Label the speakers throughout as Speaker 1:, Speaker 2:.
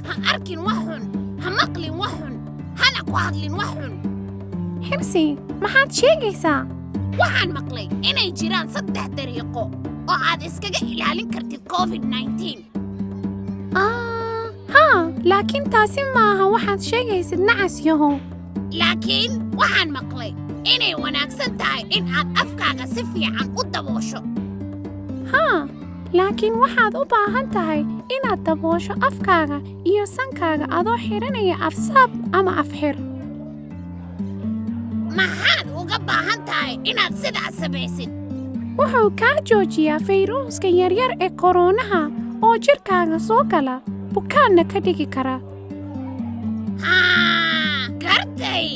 Speaker 1: ha arkin wax xun, ha maqlin wax xun, hana ku hadlin wax xun.
Speaker 2: Hirsi, maxaad sheegaysaa?
Speaker 1: Waxaan maqlay inay jiraan 3 dariiqo oo aad iskaga ilaalin kartid COVID-19.
Speaker 2: haa, laakiin taasi maaha waxaad sheegaysid nacas yahow.
Speaker 1: Laakiin waxaan maqlay inay wanaagsan tahay in aad afkaaga si fiican u daboosho.
Speaker 2: haa, laakiin waxaad u baahan tahay inaad daboosho afkaaga iyo sankaaga adoo xiranaya af-saab ama af-xir.
Speaker 1: Maxaad uga baahan tahay inaad sidaas samaysid?
Speaker 2: Wuxuu kaa joojiyaa fayruuska yaryar ee koronaha oo jirkaaga soo gala, bukaanna ka dhigi kara.
Speaker 1: Gartay!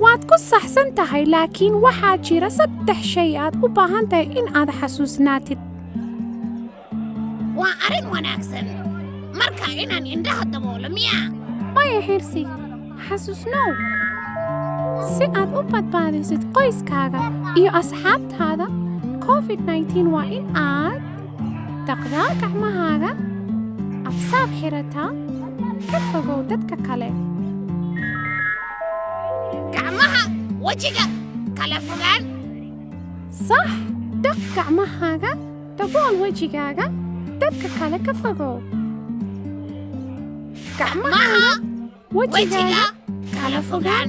Speaker 2: waad ku saxsan tahay, laakiin waxaa jira 3 shay aad u baahan tahay in aad xasuusnaatid.
Speaker 1: Waa arrin wanaagsan. Marka inaan indhaha daboolo miyaa?
Speaker 2: maya Hirsi, xasuusnow. si aad u badbaadisid qoyskaga iyo asxabtaada, COVID-19 waa in aad dhaqdaa gacmahaaga, af-saab xirataa, ka fogow dadka kale.
Speaker 1: Gacmaha, wajiga, kala fogaan.
Speaker 2: sax, dhaq gacmahaaga, dabool wajigaaga, dadka kale ka fogow.
Speaker 1: Gacmaha,
Speaker 2: wajigaaga,
Speaker 1: kala fogaan.